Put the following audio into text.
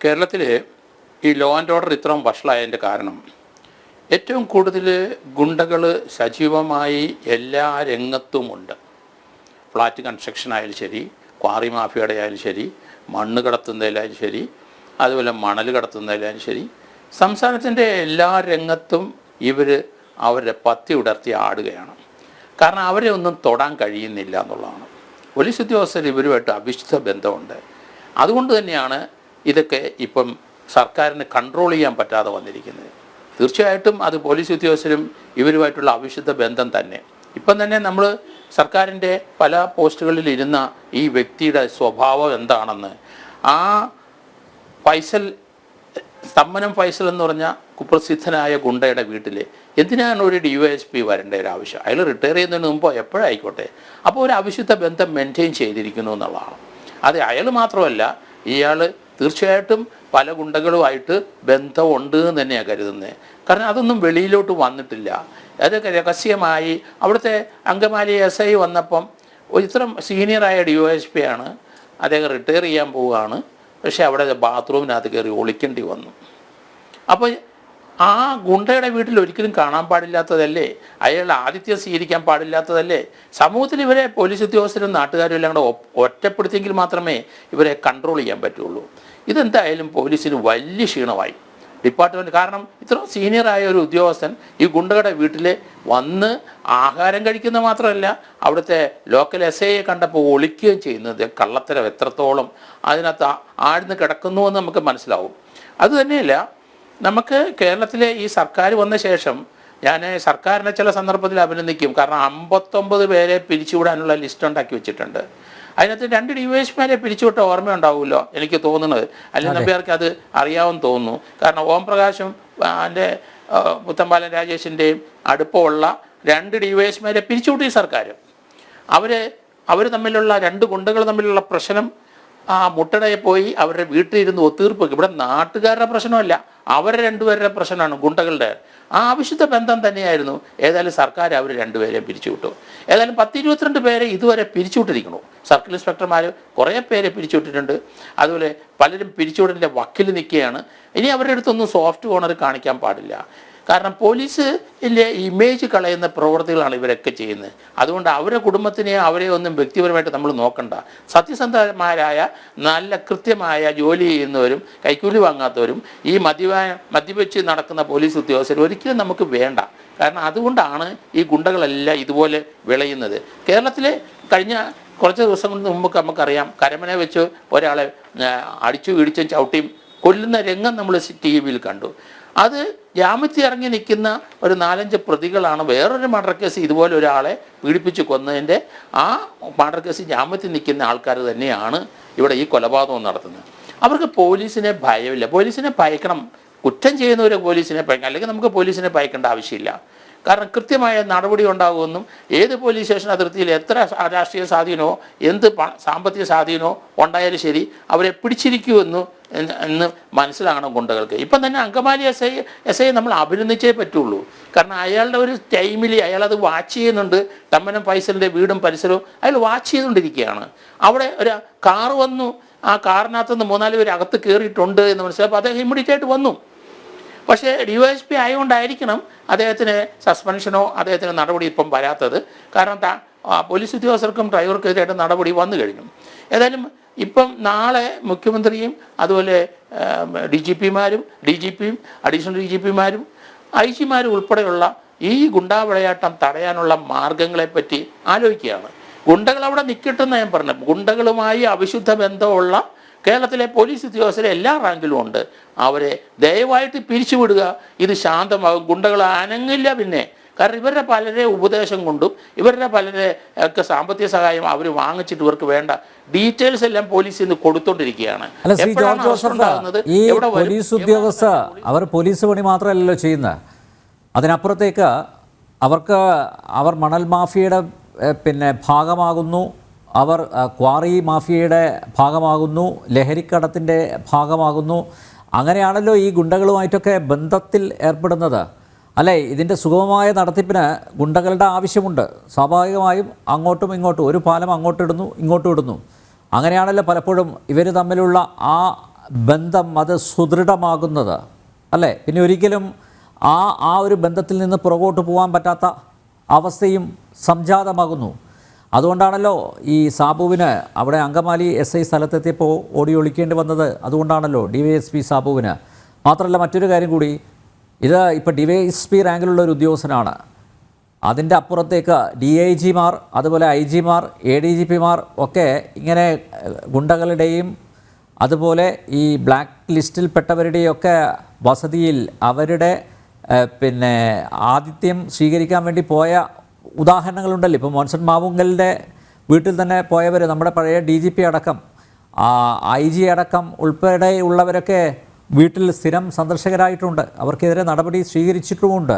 കേരളത്തിൽ ഈ law and order ഇത്രയും വഷളായതിൻ്റെ കാരണം ഏറ്റവും കൂടുതൽ ഗുണ്ടകൾ സജീവമായി എല്ലാ രംഗത്തുമുണ്ട്. ഫ്ലാറ്റ് കൺസ്ട്രക്ഷൻ ആയാലും ശരി, ക്വാറി മാഫിയയുടെ ആയാലും ശരി, മണ്ണ് കടത്തുന്നതിലായാലും ശരി, അതുപോലെ മണൽ കടത്തുന്നതിലായാലും ശരി, സംസ്ഥാനത്തിൻ്റെ എല്ലാ രംഗത്തും ഇവർ അവരുടെ പത്തി ഉടർത്തി ആടുകയാണ്. കാരണം അവരെ ഒന്നും തൊടാൻ കഴിയുന്നില്ല എന്നുള്ളതാണ്. പോലീസ് ഉദ്യോഗസ്ഥർ ഇവരുമായിട്ട് അവിശുദ്ധ ബന്ധമുണ്ട്. അതുകൊണ്ട് തന്നെയാണ് ഇതൊക്കെ ഇപ്പം സർക്കാരിന് കൺട്രോൾ ചെയ്യാൻ പറ്റാതെ വന്നിരിക്കുന്നത്. തീർച്ചയായിട്ടും അത് പോലീസ് ഉദ്യോഗസ്ഥരും ഇവരുമായിട്ടുള്ള അവിശുദ്ധ ബന്ധം തന്നെ. ഇപ്പം തന്നെ നമ്മൾ സർക്കാരിൻ്റെ പല പോസ്റ്റുകളിൽ ഇരുന്ന ഈ വ്യക്തിയുടെ സ്വഭാവം എന്താണെന്ന്, ആ ഫൈസൽ, സ്തംഭനം ഫൈസൽ എന്ന് പറഞ്ഞ കുപ്രസിദ്ധനായ ഗുണ്ടയുടെ വീട്ടിൽ എന്തിനാണ് ഒരു DYSP വരേണ്ട ഒരു ആവശ്യം? അയാൾ റിട്ടയർ ചെയ്യുന്നതിന് മുമ്പോ എപ്പോഴായിക്കോട്ടെ. അപ്പോൾ ഒരു അവിശുദ്ധ ബന്ധം മെയിൻറ്റെയിൻ ചെയ്തിരിക്കുന്നു എന്നുള്ളതാണ്. അത് അയാൾ മാത്രമല്ല, ഇയാൾ തീർച്ചയായിട്ടും പല ഗുണ്ടകളുമായിട്ട് ബന്ധമുണ്ട് എന്ന് തന്നെയാണ് കരുതുന്നത്. കാരണം അതൊന്നും വെളിയിലോട്ട് വന്നിട്ടില്ല. അതൊക്കെ രഹസ്യമായി. അവിടുത്തെ അങ്കമാലി SI വന്നപ്പം ഇത്ര സീനിയറായ DYSP ആണ്, അദ്ദേഹം റിട്ടയർ ചെയ്യാൻ പോവുകയാണ്. പക്ഷേ അവിടെ ബാത്റൂമിനകത്ത് കയറി ഒളിക്കേണ്ടി വന്നു. അപ്പോൾ ആ ഗുണ്ടയുടെ വീട്ടിൽ ഒരിക്കലും കാണാൻ പാടില്ലാത്തതല്ലേ, അയാളുടെ ആതിഥ്യം സ്വീകരിക്കാൻ പാടില്ലാത്തതല്ലേ? സമൂഹത്തിൽ ഇവരെ പോലീസ് ഉദ്യോഗസ്ഥരും നാട്ടുകാരും എല്ലാം കൂടെ ഒറ്റപ്പെടുത്തിയെങ്കിൽ മാത്രമേ ഇവരെ കൺട്രോൾ ചെയ്യാൻ പറ്റുള്ളൂ. ഇതെന്തായാലും പോലീസിന് വലിയ ക്ഷീണമായി ഡിപ്പാർട്ട്മെൻറ്റ്. കാരണം ഇത്ര സീനിയറായ ഒരു ഉദ്യോഗസ്ഥൻ ഈ ഗുണ്ടകളുടെ വീട്ടിൽ വന്ന് ആഹാരം കഴിക്കുന്ന മാത്രമല്ല, അവിടുത്തെ ലോക്കൽ SIയെ കണ്ടപ്പോൾ ഒളിക്കുകയും ചെയ്യുന്നത് കള്ളത്തരം എത്രത്തോളം അതിനകത്ത് ആഴ്ന്ന് കിടക്കുന്നുവെന്ന് നമുക്ക് മനസ്സിലാവും. അതുതന്നെയല്ല, നമുക്ക് കേരളത്തിലെ ഈ സർക്കാർ വന്ന ശേഷം ഞാൻ സർക്കാരിനെ ചില സന്ദർഭത്തിൽ അഭിനന്ദിക്കും. കാരണം 59 പേരെ പിരിച്ചുവിടാനുള്ള ലിസ്റ്റ് ഉണ്ടാക്കി വെച്ചിട്ടുണ്ട്. അതിനകത്ത് 2 DYSPമാരെ പിരിച്ചുവിട്ട ഓർമ്മയുണ്ടാവുമല്ലോ എനിക്ക് തോന്നുന്നത്. അല്ലെങ്കിൽ നമ്പ്യാർക്ക് അത് അറിയാമെന്ന് തോന്നുന്നു. കാരണം ഓം പ്രകാശും എൻ്റെ പുത്തമ്പാലൻ രാജേഷിൻ്റെയും അടുപ്പമുള്ള 2 DYSPമാരെ പിരിച്ചുവിട്ടി സർക്കാർ. അവർ തമ്മിലുള്ള 2 ഗുണ്ടകൾ തമ്മിലുള്ള പ്രശ്നം മുട്ടടയെ പോയി അവരുടെ വീട്ടിലിരുന്ന് ഒത്തീർപ്പ്. ഇവിടെ നാട്ടുകാരുടെ പ്രശ്നമല്ല, അവരുടെ 2 പേരുടെ പ്രശ്നമാണ്, ഗുണ്ടകളുടെ. ആ അവിശുദ്ധ ബന്ധം തന്നെയായിരുന്നു. ഏതായാലും സർക്കാർ അവർ 2 പേരെയും പിരിച്ചുവിട്ടു. ഏതായാലും 10-22 പേരെ ഇതുവരെ പിരിച്ചുവിട്ടിരിക്കണു. സർക്കിൾ ഇൻസ്പെക്ടർമാർ കുറേ പേരെ പിരിച്ചുവിട്ടിട്ടുണ്ട്. അതുപോലെ പലരും പിരിച്ചുവിടലിൻ്റെ വക്കിൽ നിൽക്കുകയാണ്. ഇനി അവരുടെ അടുത്തൊന്നും സോഫ്റ്റ് കോർണർ കാണിക്കാൻ പാടില്ല. കാരണം പോലീസിലെ ഇമേജ് കളയുന്ന പ്രവൃത്തികളാണ് ഇവരൊക്കെ ചെയ്യുന്നത്. അതുകൊണ്ട് അവരുടെ കുടുംബത്തിനെ അവരെ ഒന്നും വ്യക്തിപരമായിട്ട് നമ്മൾ നോക്കണ്ട. സത്യസന്ധന്മാരായ നല്ല കൃത്യമായ ജോലി ചെയ്യുന്നവരും കൈക്കൂലി വാങ്ങാത്തവരും ഈ മദ്യപിച്ച് നടക്കുന്ന പോലീസ് ഉദ്യോഗസ്ഥർ ഒരിക്കലും നമുക്ക് വേണ്ട. കാരണം അതുകൊണ്ടാണ് ഈ ഗുണ്ടകളെല്ലാം ഇതുപോലെ വിളയുന്നത്. കേരളത്തിലെ കഴിഞ്ഞ കുറച്ച് ദിവസം മുമ്പ് നമുക്കറിയാം, കരമന വെച്ച് ഒരാളെ അടിച്ചു ഇടിച്ചും ചവിട്ടിയും കൊല്ലുന്ന രംഗം നമ്മൾ TV കണ്ടു. അത് ജാമ്യത്തിൽ ഇറങ്ങി നിൽക്കുന്ന ഒരു 4-5 പ്രതികളാണ് വേറൊരു മർഡർ കേസ് ഇതുപോലെ ഒരാളെ പീഡിപ്പിച്ച് കൊന്നതിൻ്റെ ആ മർഡർ കേസ് ജാമ്യത്തിൽ നിൽക്കുന്ന ആൾക്കാർ തന്നെയാണ് ഇവിടെ ഈ കൊലപാതകം നടത്തുന്നത്. അവർക്ക് പോലീസിനെ ഭയമില്ല. പോലീസിനെ ഭയക്കണം. കുറ്റം ചെയ്യുന്നവരെ പോലീസിനെ ഭയക്കണം. അല്ലെങ്കിൽ നമുക്ക് പോലീസിനെ ഭയക്കേണ്ട ആവശ്യമില്ല. കാരണം കൃത്യമായ നടപടി ഉണ്ടാകുമെന്നും ഏത് പോലീസ് സ്റ്റേഷൻ അതിർത്തിയിൽ എത്ര രാഷ്ട്രീയ സ്വാധീനമോ എന്ത് സാമ്പത്തിക സ്വാധീനമോ ഉണ്ടായാലും ശരി അവരെ പിടിച്ചിരിക്കുമെന്ന് മനസ്സിലാകണം ഗുണ്ടകൾക്ക്. ഇപ്പം തന്നെ അങ്കമാലി SI നമ്മൾ അഭിനന്ദിച്ചേ പറ്റുള്ളൂ. കാരണം അയാളുടെ ഒരു ടൈമിൽ അയാളത് വാച്ച് ചെയ്യുന്നുണ്ട്. തമ്മനം ഫൈസലിൻ്റെ വീടും പരിസരവും അയാൾ വാച്ച് ചെയ്തുകൊണ്ടിരിക്കുകയാണ്. അവിടെ ഒരു കാറ് വന്നു, ആ കാറിനകത്തുനിന്ന് 3-4 പേര് അകത്ത് കയറിയിട്ടുണ്ട് എന്ന് മനസ്സിലായപ്പോൾ അദ്ദേഹം ഇമ്മീഡിയറ്റായിട്ട് വന്നു. പക്ഷേ DYSP ആയതുകൊണ്ടായിരിക്കണം അദ്ദേഹത്തിന് സസ്പെൻഷനോ അദ്ദേഹത്തിന് നടപടി ഇപ്പം വരാത്തത്. കാരണം പോലീസ് ഉദ്യോഗസ്ഥർക്കും ഡ്രൈവർക്കും എതിരായിട്ട് നടപടി വന്നു കഴിഞ്ഞു. ഏതായാലും ഇപ്പം നാളെ മുഖ്യമന്ത്രിയും അതുപോലെ DGPമാരും DGPയും അഡീഷണൽ DGPമാരും IG മാരും ഉൾപ്പെടെയുള്ള ഈ ഗുണ്ടാവിളയാട്ടം തടയാനുള്ള മാർഗങ്ങളെപ്പറ്റി ആലോചിക്കുകയാണ്. ഗുണ്ടകൾ അവിടെ നിൽക്കട്ടെന്ന് ഞാൻ പറഞ്ഞു. ഗുണ്ടകളുമായി അവിശുദ്ധ ബന്ധമുള്ള കേരളത്തിലെ പോലീസ് ഉദ്യോഗസ്ഥരെ എല്ലാ റാങ്കിലും ഉണ്ട്. അവരെ ദയവായിട്ട് പിരിച്ചുവിടുക. ഇത് ശാന്തമാകും. ഗുണ്ടകൾ അനങ്ങില്ല പിന്നെ. കാരണം ഇവരുടെ പലരെ ഉപദേശം കൊണ്ടും ഇവരുടെ പലരെ ഒക്കെ സാമ്പത്തിക സഹായം അവർ വാങ്ങിച്ചിട്ട് ഇവർക്ക് വേണ്ട ഡീറ്റെയിൽസ് എല്ലാം പോലീസിൽ നിന്ന് കൊടുത്തോണ്ടിരിക്കുകയാണ്. ഈ പോലീസ് ഉദ്യോഗസ്ഥ അവർ പോലീസ് പണി മാത്രമല്ലല്ലോ ചെയ്യുന്നത്. അതിനപ്പുറത്തേക്ക് അവർ മണൽ മാഫിയയുടെ ഭാഗമാകുന്നു, അവർ ക്വാറി മാഫിയയുടെ ഭാഗമാകുന്നു, ലഹരിക്കടത്തിൻ്റെ ഭാഗമാകുന്നു. അങ്ങനെയാണല്ലോ ഈ ഗുണ്ടകളുമായിട്ടൊക്കെ ബന്ധത്തിൽ ഏർപ്പെടുന്നത്. അല്ലേ? ഇതിൻ്റെ സുഗമമായ നടത്തിപ്പിന് ഗുണ്ടകളുടെ ആവശ്യമുണ്ട്. സ്വാഭാവികമായും അങ്ങോട്ടും ഇങ്ങോട്ടും ഒരു പാലം അങ്ങോട്ടിടുന്നു ഇങ്ങോട്ടും ഇടുന്നു. അങ്ങനെയാണല്ലോ പലപ്പോഴും ഇവർ തമ്മിലുള്ള ആ ബന്ധം അത് സുദൃഢമാകുന്നത്, അല്ലേ? പിന്നെ ഒരിക്കലും ആ ഒരു ബന്ധത്തിൽ നിന്ന് പുറകോട്ട് പോകാൻ പറ്റാത്ത അവസ്ഥയും സംജാതമാകുന്നു. അതുകൊണ്ടാണല്ലോ ഈ സാബുവിന് അവിടെ അങ്കമാലി SI സ്ഥലത്തെത്തിയപ്പോൾ ഓടി ഒളിക്കേണ്ടി വന്നത്. അതുകൊണ്ടാണല്ലോ DYSP സാബുവിന്. മാത്രമല്ല മറ്റൊരു കാര്യം കൂടി, ഇത് ഇപ്പോൾ DYSP റാങ്കിലുള്ള ഒരു ഉദ്യോഗസ്ഥനാണ്. അതിൻ്റെ അപ്പുറത്തേക്ക് DIGമാർ, അതുപോലെ IGമാർ, ADGPമാർ ഒക്കെ ഇങ്ങനെ ഗുണ്ടകളുടെയും അതുപോലെ ഈ ബ്ലാക്ക് ലിസ്റ്റിൽപ്പെട്ടവരുടെയൊക്കെ വസതിയിൽ അവരുടെ പിന്നെ ആതിഥ്യം സ്വീകരിക്കാൻ വേണ്ടി പോയ ഉദാഹരണങ്ങളുണ്ടല്ലോ. ഇപ്പോൾ മോൻസൺ മാവുങ്കലിൻ്റെ വീട്ടിൽ തന്നെ പോയവർ, നമ്മുടെ പഴയ DGP അടക്കം IG അടക്കം ഉൾപ്പെടെയുള്ളവരൊക്കെ വീട്ടിൽ സ്ഥിരം സന്ദർശകരായിട്ടുണ്ട്. അവർക്കെതിരെ നടപടി സ്വീകരിച്ചിട്ടുമുണ്ട്.